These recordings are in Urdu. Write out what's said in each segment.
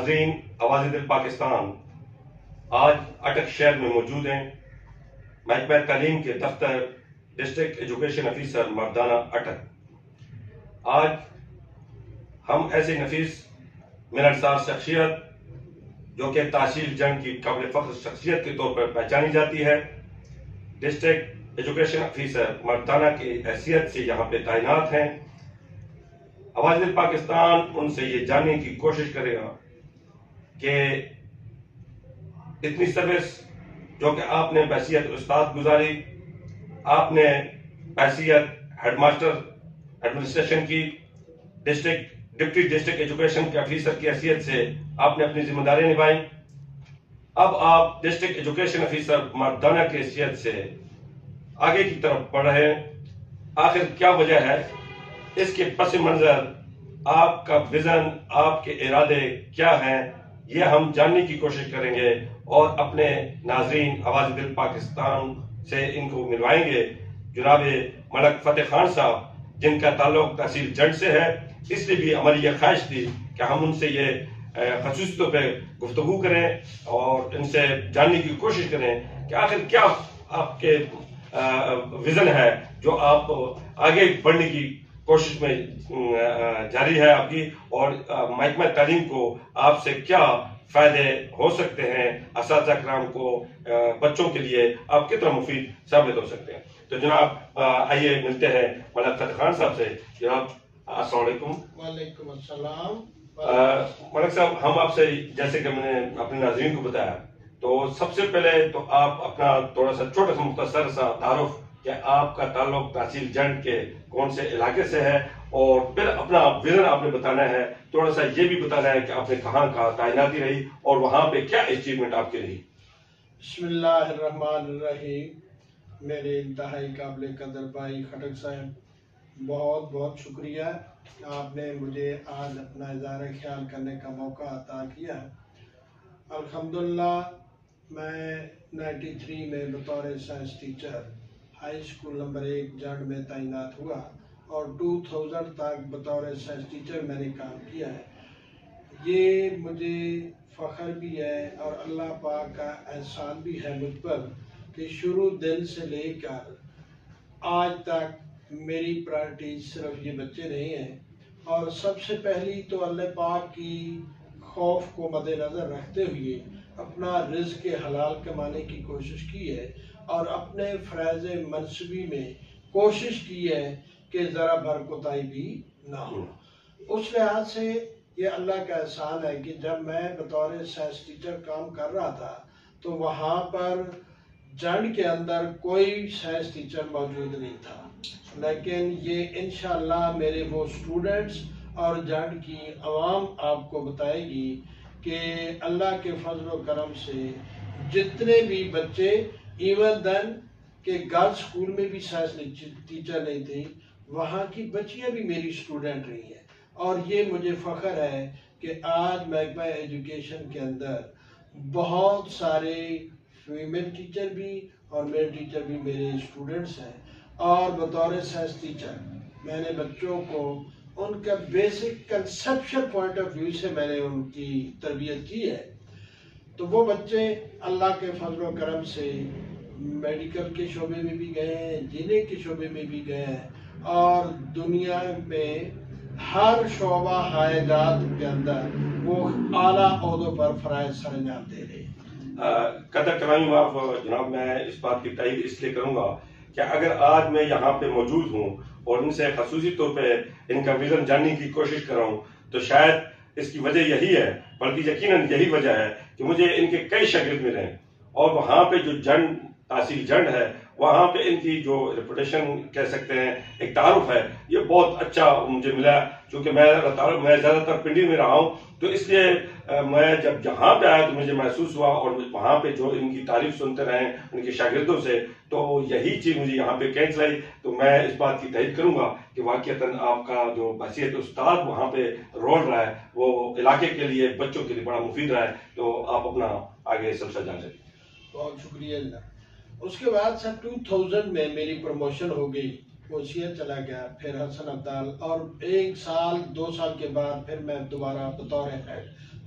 ناظرین آواز دل پاکستان آج اٹک شہر میں موجود ہیں۔ محکمہ تعلیم کے دفتر ڈسٹرکٹ ایجوکیشن آفیسر مردانہ اٹک۔ آج ہم ایسے نفیس ملنسار شخصیت جو کہ تحصیل جنگ کی قابل فخر شخصیت کے طور پر پہچانی جاتی ہے، ڈسٹرکٹ ایجوکیشن آفیسر مردانہ کی حیثیت سے یہاں پہ تعینات ہیں۔ آواز دل پاکستان ان سے یہ جاننے کی کوشش کرے گا کہ اتنی سروس جو کہ آپ نے بحیثیت استاد گزاری، آپ نے بحیثیت ہیڈ ماسٹر ایڈمنسٹریشن کی، ڈپٹی ڈسٹرکٹ ایجوکیشن کے آفیسر کی حیثیت سے آپ نے اپنی ذمہ داریاں نبھائیں۔ اب آپ ڈسٹرکٹ ایجوکیشن آفیسر مردانہ کی حیثیت سے آگے کی طرف بڑھ رہے ہیں۔ آخر کیا وجہ ہے؟ اس کے پس منظر آپ کا ویژن، آپ کے ارادے کیا ہیں، یہ ہم جاننے کی کوشش کریں گے اور اپنے ناظرین آواز دل پاکستان سے ان کو ملوائیں گے۔ جناب ملک فتح خان صاحب جن کا تعلق تحصیل جنڈ سے ہے، اس لیے بھی ہماری یہ خواہش تھی کہ ہم ان سے یہ خصوصی طور پہ گفتگو کریں اور ان سے جاننے کی کوشش کریں کہ آخر کیا آپ کے ویژن ہے جو آپ آگے بڑھنے کی کوشش میں جاری ہے آپ کی، اور محکمہ تعلیم کو آپ سے کیا فائدے ہو سکتے ہیں، اساتذہ کرام کو، بچوں کے لیے آپ کتنا مفید ثابت ہو سکتے ہیں۔ تو جناب آئیے ملتے ہیں ملک فتح خان صاحب سے۔ جناب السلام علیکم۔ وعلیکم السلام۔ ملک صاحب، ہم آپ سے جیسے کہ میں نے اپنے ناظرین کو بتایا، تو سب سے پہلے تو آپ اپنا تھوڑا سا چھوٹا سا مختصر سا تعارف کہ آپ کا تعلق تحصیل جنڈ کے کون سے علاقے سے ہے، اور پھر اپنا ویژن آپ نے بتانا ہے، تھوڑا سا یہ بھی بتانا ہے کہ آپ نے کہاں کہاں تعیناتی رہی اور وہاں پہ کیا اچیومنٹ آپ کی رہی۔ بسم اللہ الرحمن الرحیم۔ میرے انتہائی قابل قدر بھائی خٹک صاحب، بہت بہت شکریہ کہ آپ نے مجھے آج اپنا اظہار خیال کرنے کا موقع عطا کیا۔ الحمدللہ میں 93 میں بطور science teacher high school number 1 Jand میں تعینات ہوا اور 2000 تک بطور سائنس ٹیچر میں نے کام کیا ہے۔ یہ مجھے فخر بھی ہے اور اللہ پاک کا احسان بھی ہے مجھ پر کہ شروع دن سے لے کر آج تک میری پرائرٹی صرف یہ بچے نہیں ہیں، اور سب سے پہلی تو اللہ پاک کی خوف کو مد نظر رکھتے ہوئے اپنا رزق حلال کمانے کی کوشش کی ہے اور اپنے فریض منصبی میں کوشش کی ہے کہ ذرا بھر کوتاہی بھی نہ ہو۔ اس لحاظ سے یہ اللہ کا احسان ہے کہ جب میں بطور سائنس ٹیچر کام کر رہا تھا تو وہاں پر جنڈ کے اندر کوئی سائنس ٹیچر موجود نہیں تھا، لیکن یہ انشاءاللہ میرے وہ اسٹوڈنٹس اور جنڈ کی عوام آپ کو بتائے گی کہ اللہ کے فضل و کرم سے جتنے بھی بچے، ایون دن کہ گرلز اسکول میں بھی سائنس ٹیچر نہیں تھی، وہاں کی بچیاں بھی میری اسٹوڈنٹ رہی ہیں، اور یہ مجھے فخر ہے کہ آج محکمہ ایجوکیشن کے اندر بہت سارے فیمیل ٹیچر بھی اور میل ٹیچر بھی میرے اسٹوڈنٹس ہیں، اور بطور سائنس ٹیچر میں نے بچوں کو ان کا basic conception point of view سے میں نے ان کی تربیت کی ہے۔ تو وہ بچے اللہ کے فضل و کرم سے میڈیکل کے شعبے میں بھی گئے ہیں، انجینئرنگ کے شعبے میں بھی گئے ہیں، اور دنیا میں ہر شعبہ حیات کے اندر وہ اعلیٰ عہدوں پر فرائض سر انجام دے رہے ہیں۔ قدر کرامی معاف جناب، میں اس بات کی تائید اس لیے کروں گا کہ اگر آج میں یہاں پہ موجود ہوں اور ان سے خصوصی طور پہ ان کا ویژن جاننے کی کوشش کر رہا ہوں، تو شاید اس کی وجہ یہی ہے، بلکہ یقیناً یہی وجہ ہے کہ مجھے ان کے کئی شاگرد ملے ہیں، اور وہاں پہ جو جنڈ تحصیل جنڈ ہے وہاں پہ ان کی جو ریپوٹیشن کہہ سکتے ہیں، ایک تعارف ہے، یہ بہت اچھا مجھے ملا، چونکہ میں زیادہ تر پنڈی میں رہا ہوں، تو اس لیے میں جب یہاں پہ آیا تو مجھے محسوس ہوا، اور وہاں پہ جو ان کی تعریف سنتے رہے ان کے شاگردوں سے، تو یہی چیز مجھے یہاں پہ کینچ لائی۔ تو میں اس بات کی تائید کروں گا کہ واقعتاً آپ کا جو بحیثیت استاد وہاں پہ رول رہا ہے وہ علاقے کے لیے، بچوں کے لیے بڑا مفید رہا ہے۔ تو آپ اپنا آگے سلسلہ جان سکیں۔ بہت شکریہ اللہ۔ اس کے بعد سر 2000 میں میری پروموشن ہو گئی، کوسیا چلا گیا، پھر حسن عبدال، اور 1 سال 2 سال کے بعد پھر میں دوبارہ بطور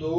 2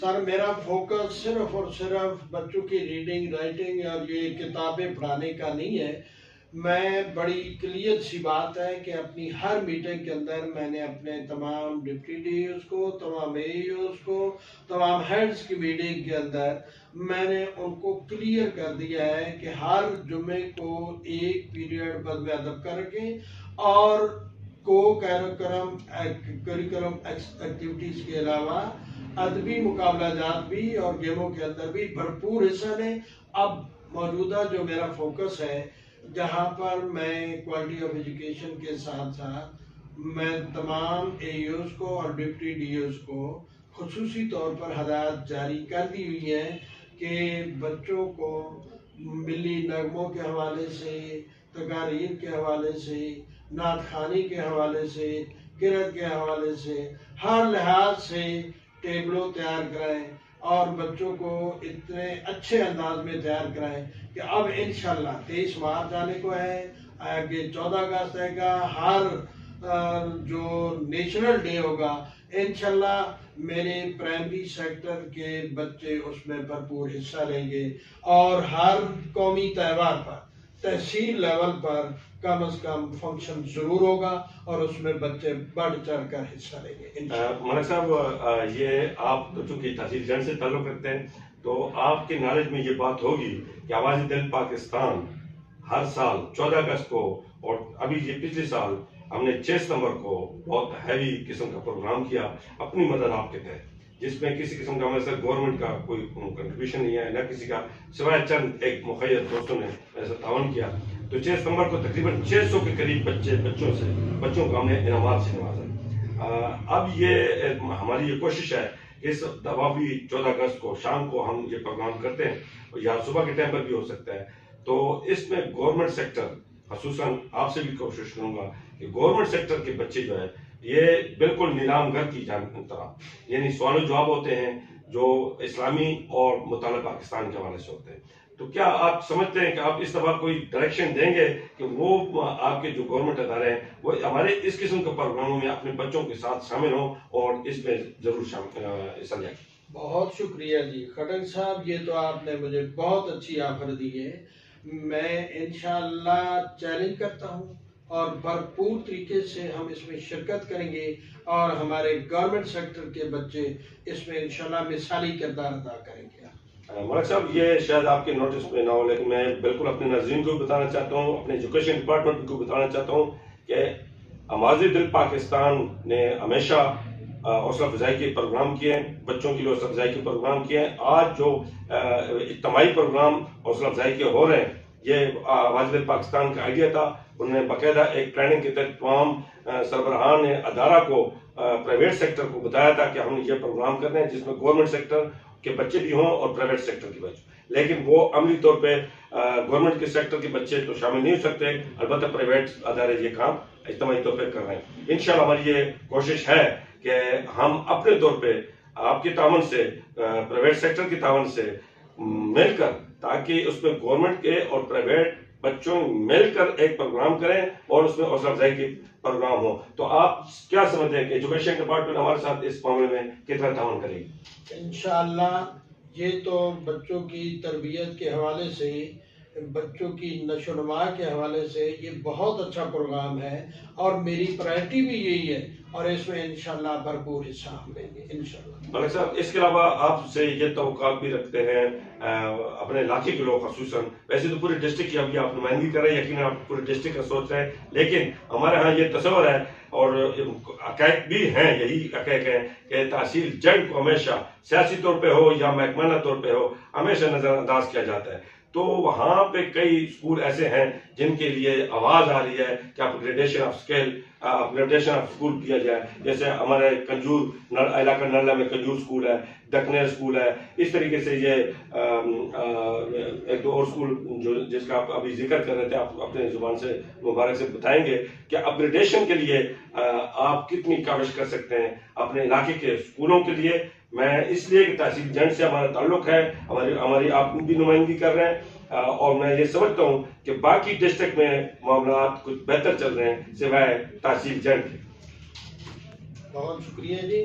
سر میرا فوکس صرف اور صرف بچوں کی ریڈنگ رائٹنگ اور یہ کتابیں پڑھانے کا نہیں ہے. میں بڑی کلیئر سی بات ہے کہ اپنی ہر میٹنگ کے اندر میں نے اپنے تمام ڈپٹی ڈی ایوز کو، تمام اے ایوز کو، تمام ہیڈز کی میٹنگ کے اندر میں نے ان کو کلیئر کر دیا ہے کہ ہر جمعے کو ایک پیریڈ بزم ادب کر کے اور کریکولم ایکٹیویٹیز کے علاوہ ادبی مقابلہ جات بھی اور گیموں کے اندر بھی بھرپور حصہ لیں. اب موجودہ جو میرا فوکس ہے، جہاں پر میں کوالٹی آف ایجوکیشن کے ساتھ ساتھ میں تمام اے ایوز کو اور ڈپٹی ڈی ایوز کو خصوصی طور پر ہدایت جاری کر دی ہوئی ہے کہ بچوں کو ملی نغموں کے حوالے سے، تقاریر کے حوالے سے، نعت خوانی کے حوالے سے، قرأت کے حوالے سے ہر لحاظ سے ٹیبلوں تیار کرائیں اور بچوں کو اتنے اچھے انداز میں تیار کرائیں کہ اب انشاءاللہ 23 مارچ آنے کو ہے، آگے 14 اگست آئے گا، ہر جو نیشنل ڈے ہوگا انشاءاللہ میرے پرائمری سیکٹر کے بچے اس میں بھرپور حصہ لیں گے اور ہر قومی تہوار پر تحصیل لیول پر کم از کم فنکشن ضرور ہوگا اور اس میں بچے بڑھ چڑھ کر حصہ لیں گے. ملک صاحب، یہ آپ چونکہ تحصیل جنگ سے تعلق رکھتے ہیں تو آپ کے نالج میں یہ بات ہوگی کہ آواز دل پاکستان ہر سال 14 اگست کو، اور ابھی یہ پچھلے سال ہم نے 6 ستمبر کو بہت ہیوی قسم کا پروگرام کیا اپنی مدد آپ کے تحت، جس میں کسی قسم کا ہمارے ساتھ گورنمنٹ کا کوئی کنٹریبیوشن نہیں ہے، نہ کسی کا، سوائے چند ایک مخیر دوستوں نے میرے ساتھ تعاون کیا. تو 6 ستمبر کو تقریباً 600 کے قریب بچوں کو ہم نے انعامات سے نوازا. اب یہ ہماری یہ کوشش ہے کہ اس دفعہ بھی 14 اگست کو شام کو ہم یہ پروگرام کرتے ہیں یا صبح کے ٹائم پر بھی ہو سکتا ہے. تو اس میں گورنمنٹ سیکٹر، خصوصاً آپ سے بھی کوشش کروں گا کہ گورنمنٹ سیکٹر کے بچے جو ہے یہ بالکل نیلام گر کی طرح، یعنی سوال و جواب ہوتے ہیں جو اسلامی اور مطالعہ پاکستان کے حوالے سے ہوتے ہیں. تو کیا آپ سمجھتے ہیں کہ آپ اس دفعہ کوئی ڈائریکشن دیں گے کہ وہ آپ کے جو گورنمنٹ ادارے ہیں وہ ہمارے اس قسم کے پروگراموں میں اپنے بچوں کے ساتھ شامل ہوں اور اس میں ضرور حصہ لیں؟ بہت شکریہ جی خٹک صاحب، یہ تو آپ نے مجھے بہت اچھی آفر دی ہے. میں انشاءاللہ چیلنج کرتا ہوں اور بھرپور طریقے سے ہم اس میں شرکت کریں گے اور ہمارے گورنمنٹ سیکٹر کے بچے اس میں انشاءاللہ مثالی کردار ادا کریں گے. ملک صاحب، یہ شاید آپ کے نوٹس میں نہ ہو لیکن میں بالکل اپنے ناظرین کو بتانا چاہتا ہوں، اپنے ایجوکیشن ڈپارٹمنٹ کو بتانا چاہتا ہوں کہ آواز دل پاکستان نے ہمیشہ حوصلہ افزائی کے پروگرام کیے ہیں، بچوں کے لیے حوصلہ افزائی کے پروگرام کیے ہیں. آج جو اجتماعی پروگرام حوصلہ افزائی کے ہو رہے ہیں یہ آواز دل پاکستان کا آئیڈیا تھا. انہوں نے باقاعدہ ایک ٹریننگ کے تحت تمام سربراہان نے ادارہ کو، پرائیویٹ سیکٹر کو بتایا تھا کہ ہم یہ پروگرام کر رہے ہیں جس میں گورنمنٹ سیکٹر کے بچے بھی ہوں اور پرائیویٹ سیکٹر کے بچے، لیکن وہ عملی طور پہ گورنمنٹ کے سیکٹر کے بچے تو شامل نہیں ہو سکتے، البتہ پرائیویٹ ادارے یہ کام اجتماعی طور پہ کر رہے ہیں. انشاءاللہ ہماری یہ کوشش ہے کہ ہم اپنے طور پہ آپ کے تعاون سے، پرائیویٹ سیکٹر کے تعاون سے مل کر، تاکہ اس میں گورنمنٹ کے اور پرائیویٹ بچوں مل کر ایک پروگرام کریں اور اس میں حوصلہ افزائی کے پروگرام ہو. تو آپ کیا سمجھتے ہیں کہ ایجوکیشن ڈپارٹمنٹ ہمارے ساتھ اس معاملے میں کتنا تعاون کرے گی؟ انشاءاللہ یہ تو بچوں کی تربیت کے حوالے سے، بچوں کی نشو و نما کے حوالے سے یہ بہت اچھا پروگرام ہے اور میری پرائرٹی بھی یہی ہے اور اس میں انشاءاللہ بھرپور حصہ ہم لیں گے انشاءاللہ. ملک صاحب، اس کے علاوہ آپ سے یہ توقعات بھی رکھتے ہیں اپنے علاقے کے لوگ خصوصاً، ویسے تو پورے ڈسٹرکٹ کی ابھی آپ نمائندگی کر رہے ہیں، یقیناً آپ پورے ڈسٹرکٹ کا سوچ رہے ہیں، لیکن ہمارے ہاں یہ تصور ہے اور حقائق بھی ہیں، یہی حقائق ہیں کہ تحصیل جنگ کو ہمیشہ سیاسی طور پہ ہو یا محکمانہ طور پہ ہو ہمیشہ نظر انداز کیا جاتا ہے. تو وہاں پہ کئی اسکول ایسے ہیں جن کے لیے آواز آ رہی ہے کہ upgradation of skill, upgradation of school کیا جائے. جیسے ہمارے کنجور علاقہ نرلا میں کنجور اسکول ہے، دکنیر اسکول ہے، اس طریقے سے یہ ایک دو اور اسکول جو جس کا آپ ابھی ذکر کر رہے تھے، آپ اپنے زبان سے مبارک سے بتائیں گے کہ اپ گریڈیشن کے لیے آپ کتنی کاوش کر سکتے ہیں اپنے علاقے کے اسکولوں کے لیے. میں اس لیے کہ تحصیل جنگ سے ہمارا تعلق ہے، ہماری آپ بھی نمائندگی کر رہے ہیں اور میں یہ سمجھتا ہوں کہ باقی ڈسٹرکٹ میں معاملات کچھ بہتر چل رہے ہیں سوائے تحصیل جنگ کے. بہت شکریہ جی.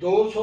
200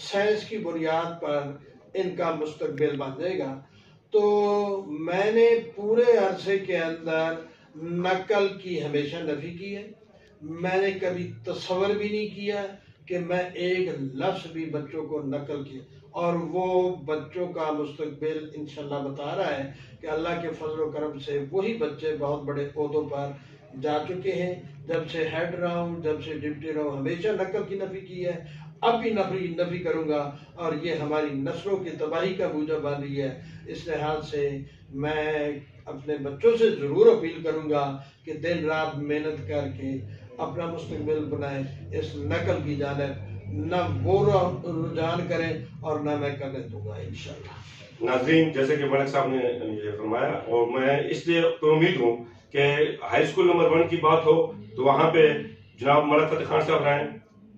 سائنس کی بنیاد پر ان کا مستقبل بن جائے گا۔ تو میں نے پورے عرصے کے اندر نقل کی ہمیشہ نفی کی ہے۔ میں نے کبھی تصور بھی نہیں کیا کہ میں ایک لفظ بھی بچوں کو نقل کیا، اور وہ بچوں کا مستقبل انشاءاللہ بتا رہا ہے کہ اللہ کے فضل و کرم سے وہی بچے بہت بڑے عہدوں پر جا چکے ہیں۔ جب سے ہیڈ رہا ہوں، جب سے ڈپٹی رہا ہوں، ہمیشہ نقل کی نفی کی ہے، اب بھی نفی کروں گا، اور یہ ہماری نسلوں کی تباہی کا موجب بن رہی ہے۔ اس لحاظ سے میں اپنے بچوں سے ضرور اپیل کروں گا کہ دن رات محنت کر کے اپنا مستقبل بنائیں، اس نقل کی جانب نہ وہ رجحان کریں اور نہ میں کرنے دوں گا انشاءاللہ۔ ناظرین، جیسے کہ ملک صاحب نے یہ فرمایا، اور میں اس لیے امید ہوں کہ ہائی اسکول نمبر 1 کی بات ہو تو وہاں پہ جناب ملک فتح خان صاحب رہیں،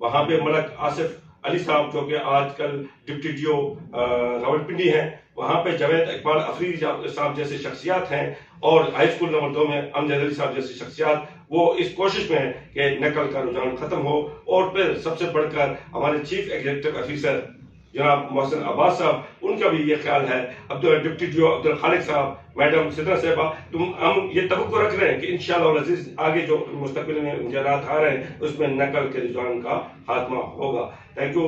وہاں پہ ملک آصف علی صاحب جو کہ آج کل ڈپٹی ڈی او راولپنڈی ہیں، وہاں پہ جاوید اقبال افریدی صاحب جیسے شخصیات ہیں، اور ہائی اسکول نمبر 2 میں امجد علی صاحب جیسی شخصیات، وہ اس کوشش میں ہیں کہ نقل کا رجحان ختم ہو۔ اور پھر سب سے بڑھ کر ہمارے چیف ایگزیکٹو آفیسر جناب محسن عباس صاحب، ان کا بھی یہ خیال ہے، deputy D O Abdul Khaliq صاحب، میڈم سدرا صاحبہ، ہم یہ توقع رکھ رہے ہیں کہ انشاءاللہ العزیز آگے جو مستقبل میں امتحانات آ رہے ہیں اس میں نقل کے رجحان کا خاتمہ ہوگا۔ Thank you.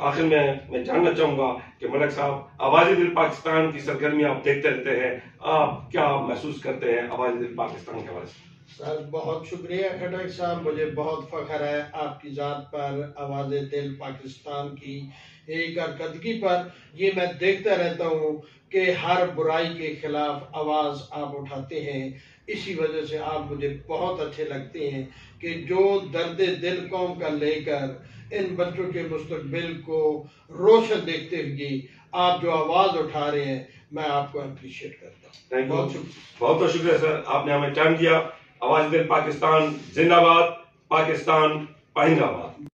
آخر میں جاننا چاہوں گا کہ ملک صاحب، آواز دل پاکستان کی سرگرمیاں آپ دیکھتے رہتے ہیں، آپ کیا محسوس کرتے ہیں آواز دل پاکستان کے حوالے سے؟ سر بہت شکریہ کھٹک صاحب، مجھے بہت فخر ہے آپ کی ذات پر، آواز دل پاکستان کی ایک کارکردگی پر۔ یہ میں دیکھتا رہتا ہوں کہ ہر برائی کے خلاف آواز آپ اٹھاتے ہیں، اسی وجہ سے آپ مجھے بہت اچھے لگتے ہیں کہ جو درد دل قوم کا لے کر ان بچوں کے مستقبل کو روشن دیکھتے ہوئے آپ جو آواز اٹھا رہے ہیں، میں آپ کو اپریشیٹ کرتا ہوں۔ بہت شکریہ، بہت شکریہ سر، آپ نے ہمیں ٹائم دیا۔ آواز دل پاکستان زندہ باد، پاکستان پائندہ باد۔